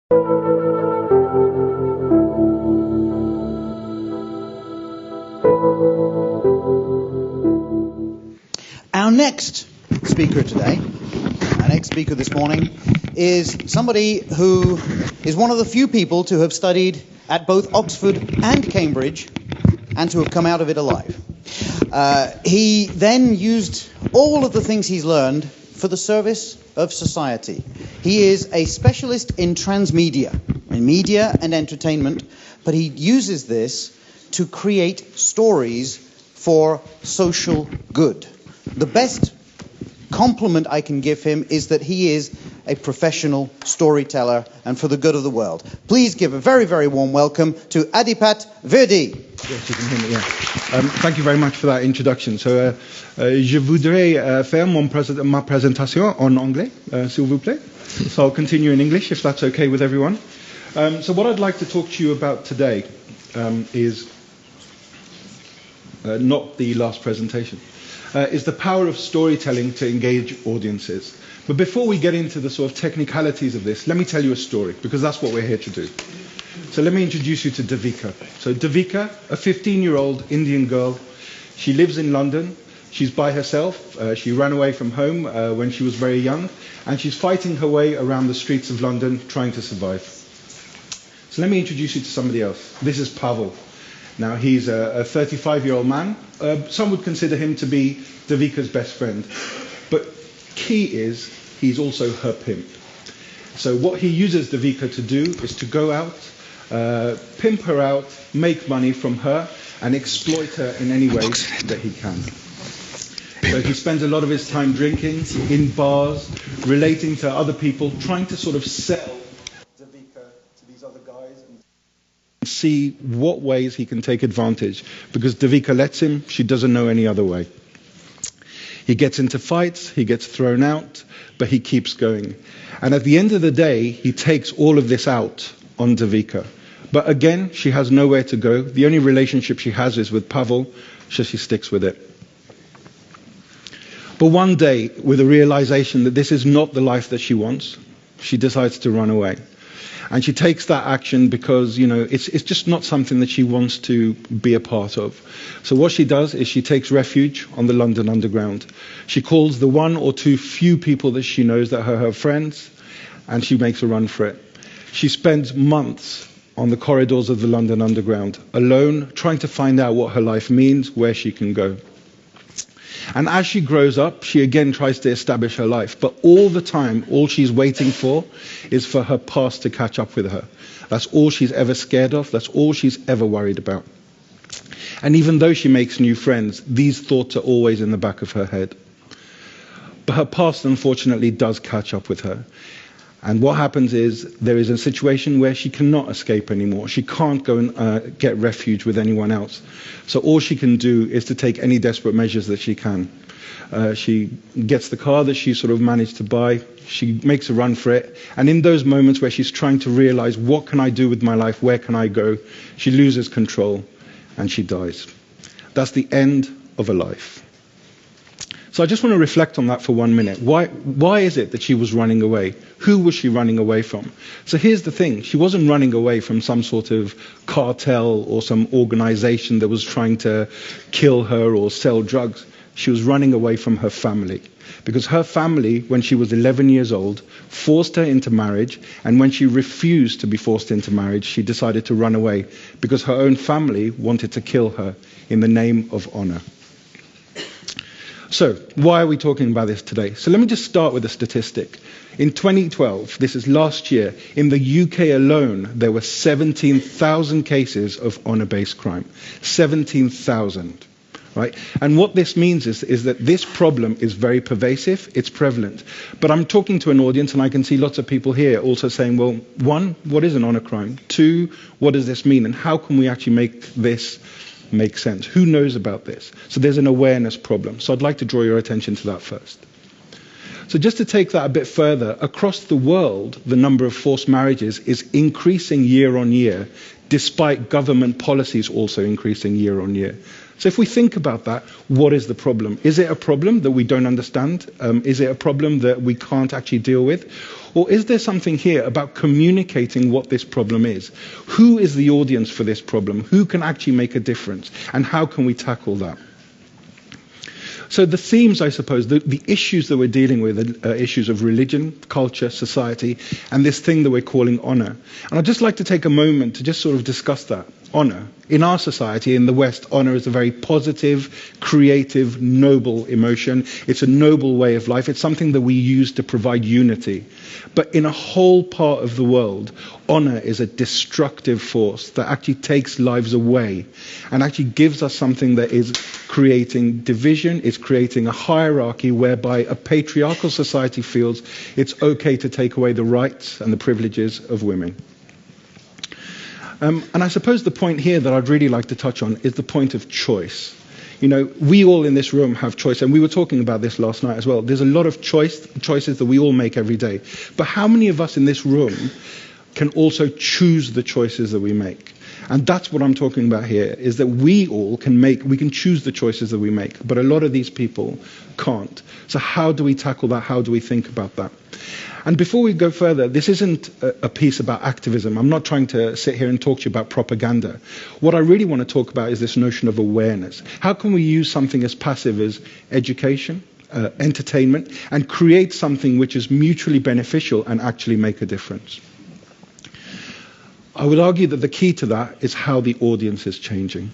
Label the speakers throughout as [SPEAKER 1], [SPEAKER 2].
[SPEAKER 1] Our next speaker today, our next speaker this morning, is somebody who is one of the few people to have studied at both Oxford and Cambridge and to have come out of it alive. He then used all of the things he's learned for the service of society. He is a specialist in transmedia, in media and entertainment, but he uses this to create stories for social good. The best compliment I can give him is that he is a professional storyteller and for the good of the world. Please give a very, very warm welcome to Adipat Verdi.
[SPEAKER 2] Yes, you can hear me, yeah. Thank you very much for that introduction. So, je voudrais faire ma présentation en anglais, s'il vous plaît. So I'll continue in English, if that's okay with everyone. So what I'd like to talk to you about today is not the last presentation. Is the power of storytelling to engage audiences. But before we get into the sort of technicalities of this, let me tell you a story, because that's what we're here to do. So let me introduce you to Devika. So Devika, a 15-year-old Indian girl, she lives in London. She's by herself. She ran away from home when she was very young, and she's fighting her way around the streets of London trying to survive. So let me introduce you to somebody else. This is Pavel. Now, he's a 35-year-old man. Some would consider him to be Devika's best friend. But key is, he's also her pimp. So what he uses Devika to do is to go out, pimp her out, make money from her, and exploit her in any way that he can. So he spends a lot of his time drinking, in bars, relating to other people, trying to sort of sell Devika to these other guys and see what ways he can take advantage. Because Devika lets him, she doesn't know any other way. He gets into fights, he gets thrown out, but he keeps going. And at the end of the day, he takes all of this out on Devika. But again, she has nowhere to go. The only relationship she has is with Pavel, so she sticks with it. But one day, with a realization that this is not the life that she wants, she decides to run away. And she takes that action because, you know, it's just not something that she wants to be a part of. So what she does is she takes refuge on the London Underground. She calls the one or two few people that she knows that are her friends, and she makes a run for it. She spends months on the corridors of the London Underground, alone, trying to find out what her life means, where she can go. And as she grows up, she again tries to establish her life. But all the time, all she's waiting for is for her past to catch up with her. That's all she's ever scared of. That's all she's ever worried about. And even though she makes new friends, these thoughts are always in the back of her head. But her past, unfortunately, does catch up with her. And what happens is there is a situation where she cannot escape anymore. She can't go and get refuge with anyone else. So all she can do is to take any desperate measures that she can. She gets the car that she sort of managed to buy. She makes a run for it. And in those moments where she's trying to realize, what can I do with my life? Where can I go? She loses control and she dies. That's the end of a life. So I just want to reflect on that for 1 minute. Why is it that she was running away? Who was she running away from? So here's the thing. She wasn't running away from some sort of cartel or some organization that was trying to kill her or sell drugs. She was running away from her family. Because her family, when she was 11 years old, forced her into marriage. And when she refused to be forced into marriage, she decided to run away. Because her own family wanted to kill her in the name of honor. So, why are we talking about this today? So let me just start with a statistic. In 2012, this is last year, in the UK alone, there were 17,000 cases of honor-based crime. 17,000, right? And what this means is that this problem is very pervasive, it's prevalent. But I'm talking to an audience, and I can see lots of people here also saying, well, one, what is an honor crime? Two, what does this mean? And how can we actually make this make sense? Who knows about this? So there's an awareness problem. So I'd like to draw your attention to that first. So just to take that a bit further, across the world, the number of forced marriages is increasing year on year, despite government policies also increasing year on year. So if we think about that, what is the problem? Is it a problem that we don't understand? Is it a problem that we can't actually deal with? Or is there something here about communicating what this problem is? Who is the audience for this problem? Who can actually make a difference? And how can we tackle that? So the themes, I suppose, the issues that we're dealing with are issues of religion, culture, society, and this thing that we're calling honor. And I'd just like to take a moment to just sort of discuss that. Honor. In our society, in the West, honor is a very positive, creative, noble emotion. It's a noble way of life. It's something that we use to provide unity. But in a whole part of the world, honor is a destructive force that actually takes lives away and actually gives us something that is creating division. It's creating a hierarchy whereby a patriarchal society feels it's okay to take away the rights and the privileges of women. And I suppose the point here that I'd really like to touch on is the point of choice. You know, we all in this room have choice, and we were talking about this last night as well. There's a lot of choices that we all make every day. But how many of us in this room can also choose the choices that we make? And that's what I'm talking about here, is that we all we can choose the choices that we make, but a lot of these people can't. So how do we tackle that? How do we think about that? And before we go further, this isn't a piece about activism. I'm not trying to sit here and talk to you about propaganda. What I really want to talk about is this notion of awareness. How can we use something as passive as education, entertainment, and create something which is mutually beneficial and actually make a difference? I would argue that the key to that is how the audience is changing.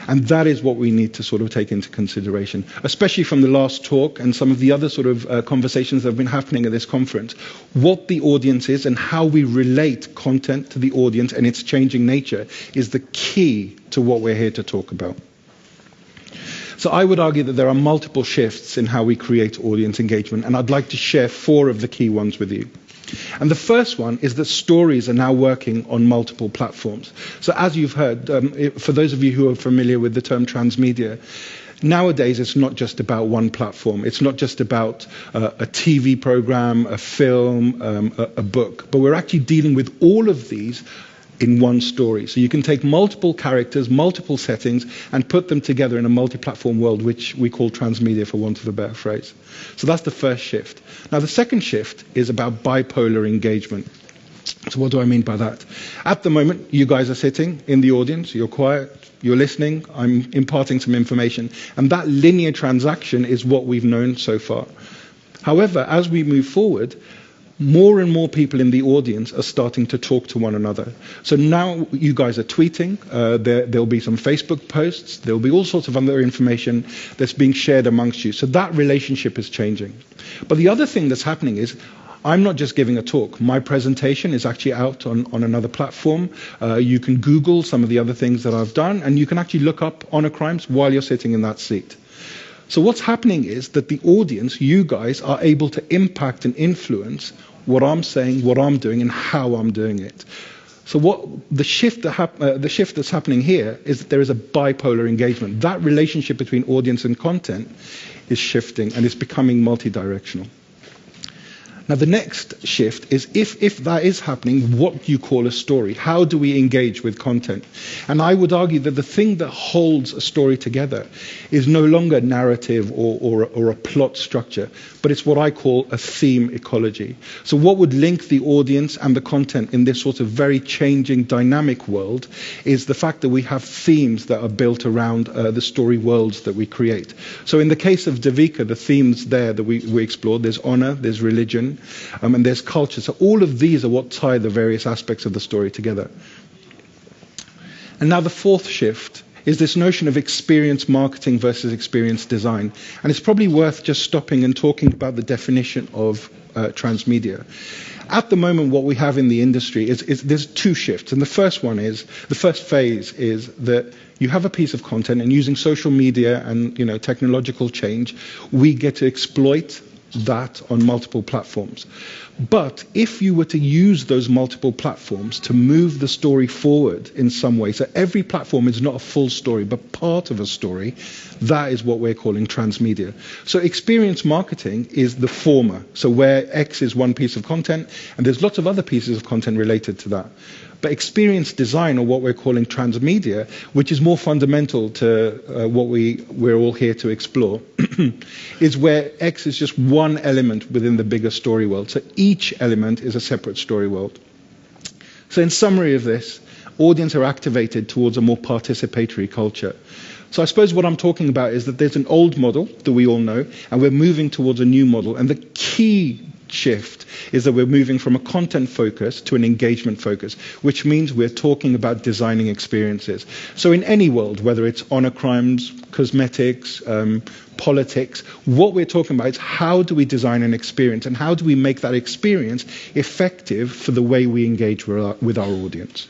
[SPEAKER 2] And that is what we need to sort of take into consideration, especially from the last talk and some of the other sort of conversations that have been happening at this conference. What the audience is and how we relate content to the audience and its changing nature is the key to what we're here to talk about. So I would argue that there are multiple shifts in how we create audience engagement, and I'd like to share 4 of the key ones with you. And the first one is that stories are now working on multiple platforms. So as you've heard, for those of you who are familiar with the term transmedia, nowadays it's not just about one platform. It's not just about a TV program, a film, a book. But we're actually dealing with all of these in one story. So you can take multiple characters, multiple settings, and put them together in a multi-platform world, which we call transmedia, for want of a better phrase. So that's the first shift. Now, the second shift is about bipolar engagement. So what do I mean by that? At the moment, you guys are sitting in the audience, you're quiet, you're listening, I'm imparting some information, and that linear transaction is what we've known so far. However, as we move forward, more and more people in the audience are starting to talk to one another. So now you guys are tweeting, there'll be some Facebook posts, there'll be all sorts of other information that's being shared amongst you. So that relationship is changing. But the other thing that's happening is, I'm not just giving a talk. My presentation is actually out on another platform. You can Google some of the other things that I've done, and you can actually look up honor crimes while you're sitting in that seat. So what's happening is that the audience, you guys, are able to impact and influence what I'm saying, what I'm doing, and how I'm doing it. So what the shift that's happening here is that there is a bipolar engagement. That relationship between audience and content is shifting, and it's becoming multi-directional. Now, the next shift is if that is happening, what do you call a story? How do we engage with content? And I would argue that the thing that holds a story together is no longer narrative or a plot structure, but it's what I call a theme ecology. So what would link the audience and the content in this sort of very changing, dynamic world is the fact that we have themes that are built around the story worlds that we create. So in the case of Devika, the themes there that we explored, there's honor, there's religion, and there's culture. So all of these are what tie the various aspects of the story together. And now the fourth shift is this notion of experience marketing versus experience design. And it's probably worth just stopping and talking about the definition of transmedia. At the moment, what we have in the industry is there's 2 shifts. And the first phase is that you have a piece of content, and using social media and technological change, we get to exploit that on multiple platforms. But if you were to use those multiple platforms to move the story forward in some way, so every platform is not a full story, but part of a story, that is what we're calling transmedia. So experience marketing is the former, so where X is one piece of content, and there's lots of other pieces of content related to that. But experience design, or what we're calling transmedia, which is more fundamental to what we're all here to explore, is where X is just one element within the bigger story world. So each element is a separate story world. So in summary of this, audience are activated towards a more participatory culture. So I suppose what I'm talking about is that there's an old model that we all know, and we're moving towards a new model. And the key shift is that we're moving from a content focus to an engagement focus, which means we're talking about designing experiences. So in any world, whether it's honor crimes, cosmetics, politics, what we're talking about is how do we design an experience, and how do we make that experience effective for the way we engage with our audience.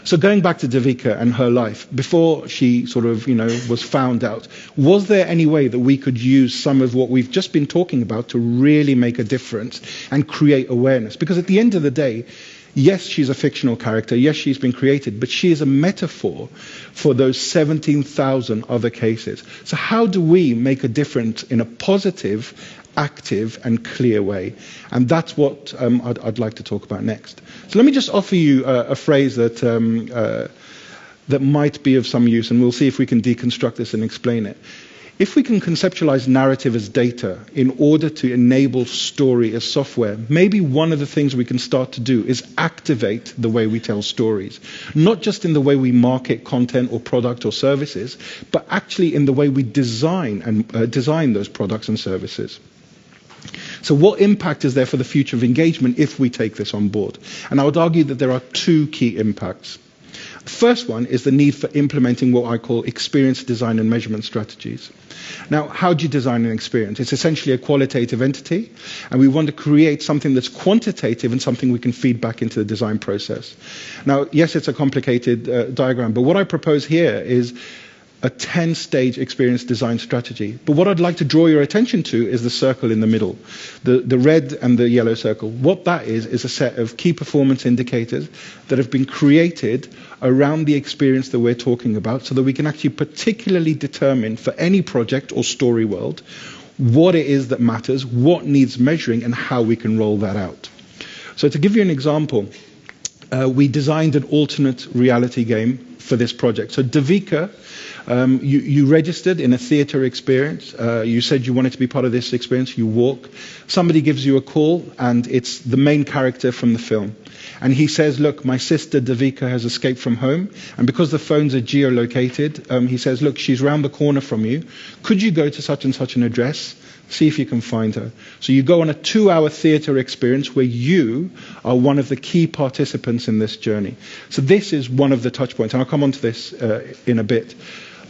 [SPEAKER 2] So going back to Devika and her life, before she sort of, was found out, was there any way that we could use some of what we've just been talking about to really make a difference and create awareness? Because at the end of the day, yes, she's a fictional character, yes, she's been created, but she is a metaphor for those 17,000 other cases. So how do we make a difference in a positive, active and clear way? And that's what I'd like to talk about next. So let me just offer you a phrase that might be of some use, and we'll see if we can deconstruct this and explain it. If we can conceptualize narrative as data in order to enable story as software, maybe one of the things we can start to do is activate the way we tell stories. Not just in the way we market content or product or services, but actually in the way we design those products and services. So what impact is there for the future of engagement if we take this on board? And I would argue that there are two key impacts. The first one is the need for implementing what I call experience design and measurement strategies. Now, how do you design an experience? It's essentially a qualitative entity, and we want to create something that's quantitative and something we can feed back into the design process. Now, yes, it's a complicated diagram, but what I propose here is a 10-stage experience design strategy. But what I'd like to draw your attention to is the circle in the middle, the red and the yellow circle. What that is a set of key performance indicators that have been created around the experience that we're talking about, so that we can actually particularly determine for any project or story world what it is that matters, what needs measuring, and how we can roll that out. So to give you an example, we designed an alternate reality game for this project. So Devika, you registered in a theatre experience. You said you wanted to be part of this experience. You walk. Somebody gives you a call, and it's the main character from the film. And he says, look, my sister Devika has escaped from home. And because the phones are geolocated, he says, look, she's round the corner from you. Could you go to such and such an address? See if you can find her. So you go on a 2-hour theatre experience where you are one of the key participants in this journey. So this is one of the touch points. And I'll come on to this in a bit.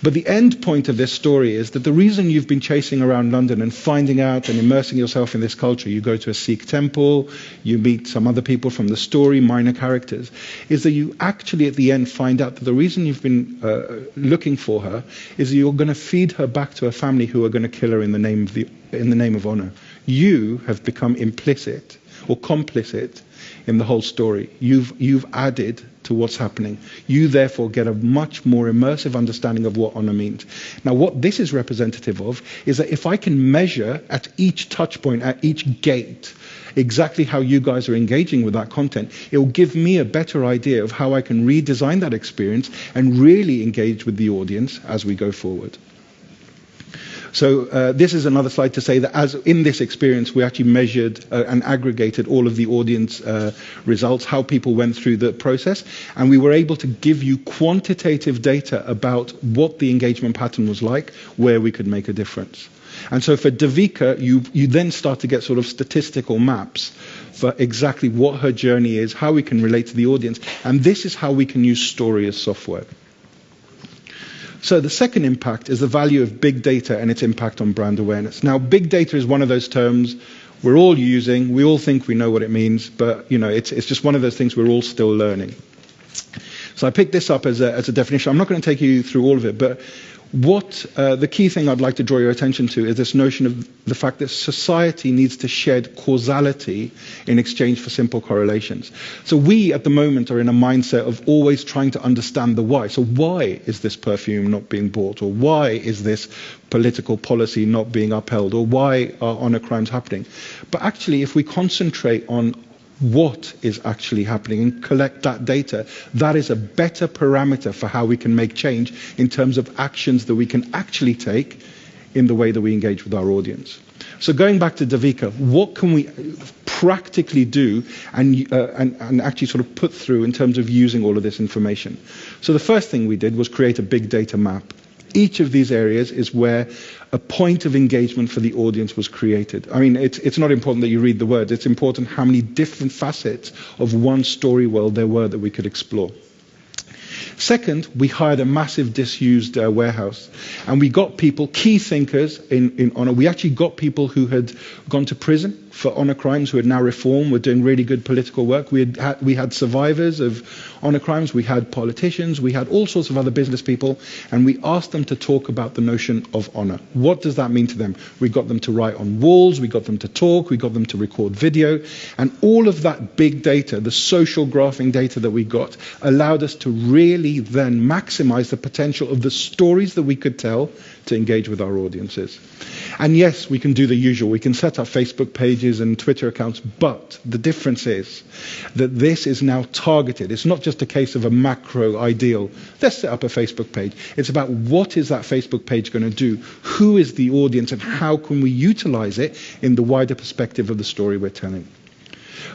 [SPEAKER 2] But the end point of this story is that the reason you've been chasing around London and finding out and immersing yourself in this culture, you go to a Sikh temple, you meet some other people from the story, minor characters, is that you actually at the end find out that the reason you've been looking for her is that you're going to feed her back to a family who are going to kill her in the name of honor. You have become implicit or complicit in the whole story. You've added to what's happening. You therefore get a much more immersive understanding of what honor means. Now what this is representative of is that if I can measure at each touch point, at each gate, exactly how you guys are engaging with that content, it will give me a better idea of how I can redesign that experience and really engage with the audience as we go forward. So this is another slide to say that as in this experience, we actually measured and aggregated all of the audience results, how people went through the process, and we were able to give you quantitative data about what the engagement pattern was like, where we could make a difference. And so for Devika, you then start to get sort of statistical maps for exactly what her journey is, how we can relate to the audience, and this is how we can use story as software. So the second impact is the value of big data and its impact on brand awareness. Now, big data is one of those terms we're all using. We all think we know what it means, but it's just one of those things we're all still learning. So I picked this up as a definition. I'm not going to take you through all of it, but The key thing I'd like to draw your attention to is this notion of the fact that society needs to shed causality in exchange for simple correlations. So we at the moment are in a mindset of always trying to understand the why. So why is this perfume not being bought? Or why is this political policy not being upheld? Or why are honor crimes happening? But actually, if we concentrate on what is actually happening and collect that data, that is a better parameter for how we can make change in terms of actions that we can actually take in the way that we engage with our audience. So going back to Davika, what can we practically do and actually sort of put through in terms of using all of this information? So the first thing we did was create a big data map. Each of these areas is where a point of engagement for the audience was created. I mean, it's not important that you read the words. It's important how many different facets of one story world there were that we could explore. Second, we hired a massive disused warehouse, and we got people, key thinkers in honor. We actually got people who had gone to prison for honor crimes, who had now reformed, were doing really good political work. We had survivors of honor crimes, we had politicians, we had all sorts of other business people, and we asked them to talk about the notion of honor. What does that mean to them? We got them to write on walls, we got them to talk, we got them to record video, and all of that big data, the social graphing data that we got, allowed us to really then maximize the potential of the stories that we could tell to engage with our audiences. And yes, we can do the usual. We can set up Facebook pages and Twitter accounts, but the difference is that this is now targeted. It's not just a case of a macro ideal. Let's set up a Facebook page. It's about what is that Facebook page going to do? Who is the audience, and how can we utilize it in the wider perspective of the story we're telling?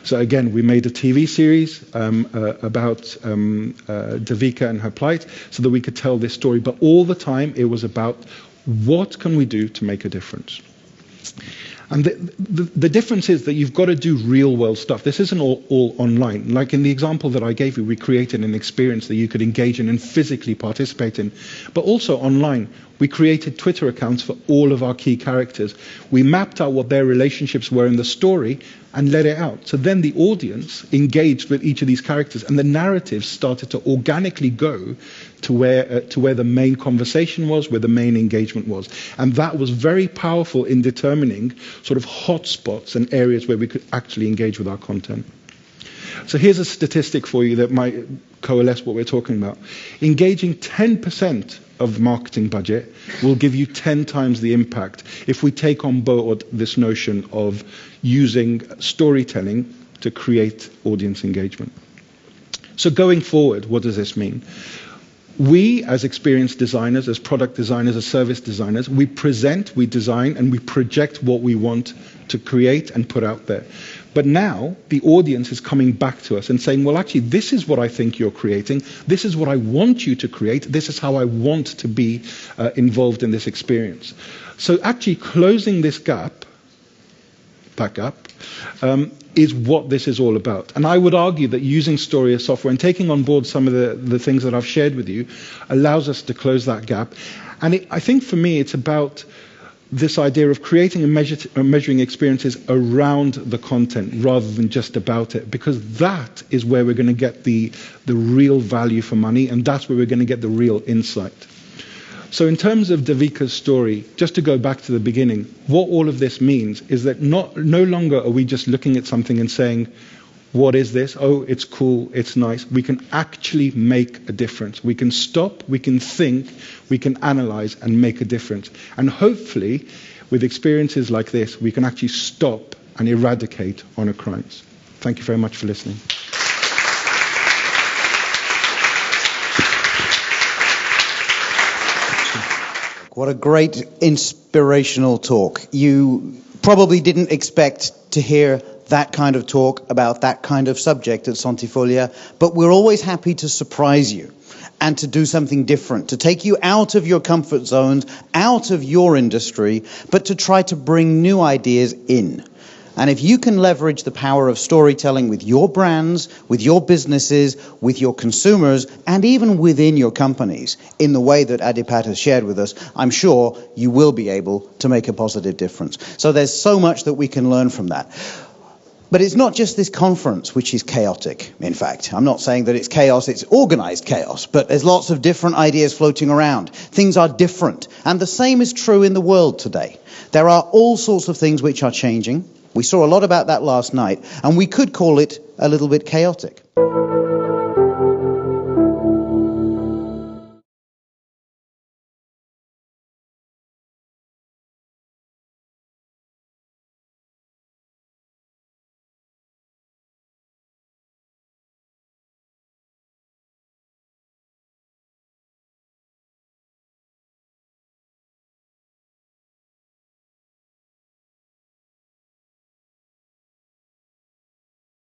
[SPEAKER 2] So again, we made a TV series about Davika and her plight so that we could tell this story. But all the time, it was about what can we do to make a difference. And the difference is that you've got to do real world stuff. This isn't all online. Like in the example that I gave you, we created an experience that you could engage in and physically participate in. But also online, we created Twitter accounts for all of our key characters. We mapped out what their relationships were in the story and let it out. So then the audience engaged with each of these characters, and the narrative started to organically go to where the main conversation was, where the main engagement was. And that was very powerful in determining sort of hotspots and areas where we could actually engage with our content. So here's a statistic for you that might coalesce what we're talking about. Engaging 10% of the marketing budget will give you 10 times the impact if we take on board this notion of using storytelling to create audience engagement. So going forward, what does this mean? We, as experienced designers, as product designers, as service designers, we present, we design, and we project what we want to create and put out there. But now the audience is coming back to us and saying, well, actually, this is what I think you're creating. This is what I want you to create. This is how I want to be involved in this experience. So actually closing this gap, is what this is all about. And I would argue that using Story as software and taking on board some of the things that I've shared with you allows us to close that gap. And I think for me, it's about this idea of creating and measuring experiences around the content rather than just about it, because that is where we're going to get the real value for money, and that's where we're going to get the real insight. So in terms of Davika's story, just to go back to the beginning, what all of this means is that no longer are we just looking at something and saying, what is this? Oh, it's cool, it's nice. We can actually make a difference. We can stop, we can think, we can analyze and make a difference. And hopefully, with experiences like this, we can actually stop and eradicate honor crimes. Thank you very much for listening.
[SPEAKER 1] What a great inspirational talk. You probably didn't expect to hear that kind of talk about that kind of subject at Centifolia, but we're always happy to surprise you and to do something different, to take you out of your comfort zones, out of your industry, but to try to bring new ideas in. And if you can leverage the power of storytelling with your brands, with your businesses, with your consumers, and even within your companies, in the way that Adipat has shared with us, I'm sure you will be able to make a positive difference. So there's so much that we can learn from that. But it's not just this conference which is chaotic, in fact. I'm not saying that it's chaos, it's organized chaos, but there's lots of different ideas floating around. Things are different. And the same is true in the world today. There are all sorts of things which are changing. We saw a lot about that last night, and we could call it a little bit chaotic.